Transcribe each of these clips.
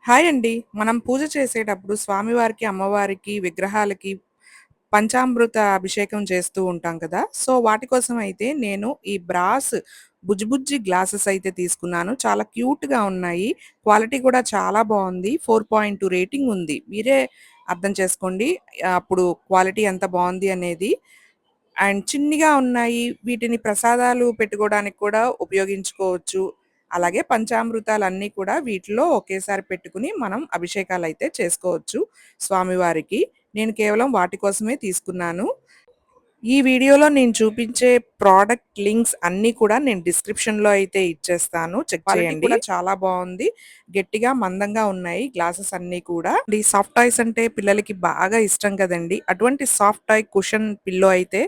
Hi అండి. మనం పూజ చేసేటప్పుడు స్వామివారికి, అమ్మవారికి, విగ్రహాలకి పంచామృత అభిషేకం చేస్తూ ఉంటాం కదా! సో, వాటి కోసం అయితే నేను ఈ బ్రాస్ బుజ్జి బుజ్జి గ్లాసెస్ అయితే తీసుకున్నాను. చాలా క్యూట్‌గా ఉన్నాయి. క్వాలిటీ కూడా చాలా బావుంది. 4.2 రేటింగ్ ఉంది. మీరే అర్థం చేసుకోండి. అప్పుడు క్వాలిటీ ఎంత బావుంది అనేది. అండ్ చిన్నిగా ఉన్నాయి. వీటిని ప్రసాదాలు పెట్టుకోవడానికి కూడా ఉపయోగించుకోవచ్చు. అలాగే పంచామృతాలన్నీ కూడా వీటిలో ఒకేసారి పెట్టుకొని మనం అభిషేకాలైతే చేసుకోవచ్చు స్వామివారికి. నేను కేవలం వాటి కోసమే తీసుకున్నాను. ఈ వీడియోలో నేను చూపించే ప్రొడక్ట్ లింక్స్ అన్నీ కూడా నేను డిస్క్రిప్షన్‌లో అయితే ఇచ్చేస్తాను. చెక్ చేయండి. క్వాలిటీ కూడా చాలా బావుంది. గట్టిగా, మందంగా ఉన్నాయి గ్లాసెస్ అన్నీ కూడా. ఈ సాఫ్ట్ టాయ్స్ అంటే పిల్లలకి బాగా ఇష్టం కదండీ! అటువంటి సాఫ్ట్ టాయ్ కుషన్ పిల్లో అయితే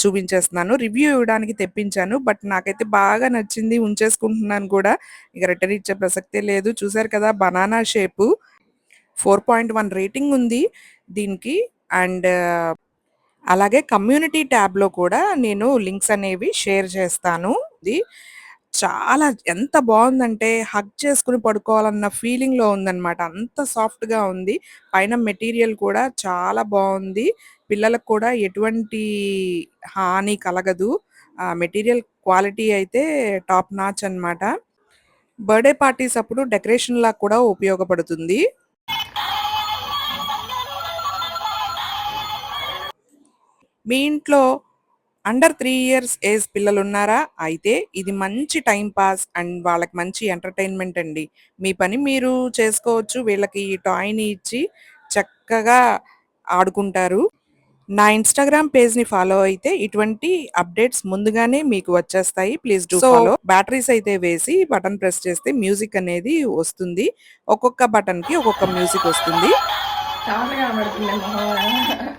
చూపించేస్తున్నాను. రివ్యూ ఇవ్వడానికి తెప్పించాను. బట్ నాకైతే బాగా నచ్చింది. ఉంచేసుకుంటున్నాను కూడా. ఇక రిటర్న్ ఇచ్చే ప్రసక్తే లేదు. చూసారు కదా! బనానా షేపు 4.1 రేటింగ్ ఉంది దీనికి. అండ్ అలాగే కమ్యూనిటీ ట్యాబ్‌లో కూడా నేను లింక్స్ అనేవి షేర్ చేస్తాను. ఇది చాలా ఎంత బావుందంటే హగ్ చేసుకొని పడుకోవాలన్న ఫీలింగ్‌లో ఉందనమాట. అంత సాఫ్ట్‌గా ఉంది. పైన మెటీరియల్ కూడా చాలా బావుంది. పిల్లలకు కూడా ఎటువంటి హాని కలగదు. మెటీరియల్ క్వాలిటీ అయితే టాప్ నాచ్ అనమాట. బర్త్‌డే పార్టీస్ అప్పుడు డెకరేషన్‌లా కూడా ఉపయోగపడుతుంది. మీ ఇంట్లో అండర్ 3 ఇయర్స్ ఏజ్ పిల్లలున్నారా? అయితే ఇది మంచి టైమ్ పాస్ అండ్ వాళ్ళకి మంచి ఎంటర్‌టైన్‌మెంట్ అండి. మీ పని మీరు చేసుకోవచ్చు. వీళ్ళకి ఈ టాయ్‌ని ఇచ్చి చక్కగా ఆడుకుంటారు. నా ఇన్‌స్టాగ్రామ్ పేజ్‌ని ఫాలో అయితే ఇటువంటి అప్డేట్స్ ముందుగానే మీకు వచ్చేస్తాయి. Please do follow. బ్యాటరీస్ అయితే వేసి బటన్ ప్రెస్ చేస్తే మ్యూజిక్ అనేది వస్తుంది. ఒక్కొక్క బటన్‌కి ఒక్కొక్క మ్యూజిక్ వస్తుంది. చాలా కనబడుతుంది మొహం.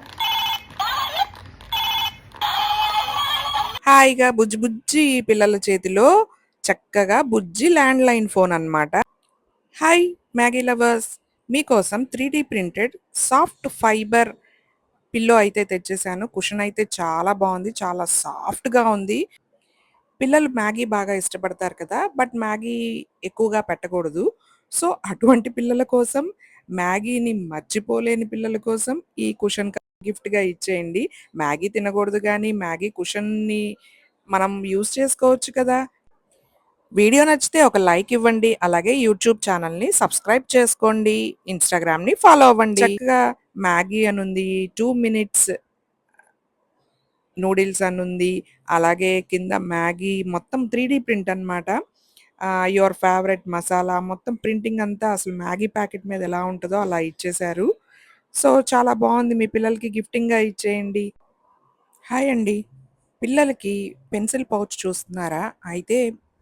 హాయిగా బుజ్జి బుజ్జి పిల్లల చేతిలో చక్కగా బుజ్జి ల్యాండ్‌లైన్ ఫోన్ అన్నమాట. Hi Maggi lovers! మీకోసం 3D printed soft fibre pillow అయితే తెచ్చేసాను. కుషన్ అయితే చాలా బావుంది. చాలా సాఫ్ట్‌గా ఉంది. పిల్లలు మ్యాగీ బాగా ఇష్టపడతారు కదా! బట్ మ్యాగీ ఎక్కువగా పెట్టకూడదు. సో, అటువంటి పిల్లల కోసం, మ్యాగీని మర్చిపోలేని పిల్లల కోసం ఈ కుషన్ గిఫ్ట్‌గా ఇచ్చేయండి. మ్యాగీ తినకూడదు గానీ, మ్యాగీ కుషన్‌ని మనం యూజ్ చేసుకోవచ్చు కదా! వీడియో నచ్చితే ఒక లైక్ ఇవ్వండి. అలాగే యూట్యూబ్ ఛానెల్‌ని సబ్స్క్రైబ్ చేసుకోండి. ఇన్‌స్టాగ్రామ్‌ని ఫాలో అవ్వండి. చక్కగా మ్యాగీ అనుంది. 2 మినిట్స్ నూడిల్స్ అనుంది. అలాగే కింద మ్యాగీ మొత్తం 3 ప్రింట్ అనమాట. యువర్ ఫేవరెట్ మసాలా మొత్తం ప్రింటింగ్ అంతా అసలు మ్యాగీ ప్యాకెట్ మీద ఎలా ఉంటదో అలా ఇచ్చేశారు. సో, చాలా బావుంది. మీ పిల్లలకి గిఫ్టింగ్‌గా ఇచ్చేయండి. హాయ్ అండి. పిల్లలకి పెన్సిల్ పౌచ్ చూస్తున్నారా? అయితే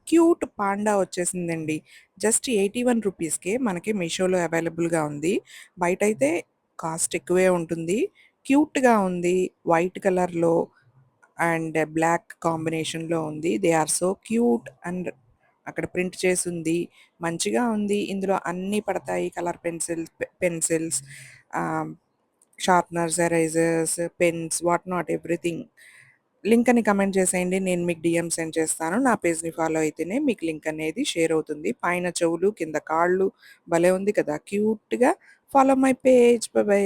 క్యూట్ పాండా వచ్చేసిందండి. జస్ట్ 81 రూపీస్‌కే మనకి మీషోలో అవైలబుల్‌గా ఉంది. బయటైతే కాస్ట్ ఎక్కువే ఉంటుంది. క్యూట్‌గా ఉంది. వైట్ కలర్‌లో అండ్ బ్లాక్ కాంబినేషన్‌లో ఉంది. They are so cute and అక్కడ ప్రింట్ చేసుంది. మంచిగా ఉంది. ఇందులో అన్నీ పడతాయి. Colour pencils ah, sharpeners, erasers, pens what not everything. Link అని కమెంట్ చేసేయండి. నేను మీకు డీఎం సెండ్ చేస్తాను. నా పేజ్‌ని ఫాలో అయితేనే మీకు లింక్ అనేది షేర్ అవుతుంది. పైన చెవులు, కింద కాళ్ళు భలే ఉంది కదా! క్యూట్‌గా. Follow my page. By by.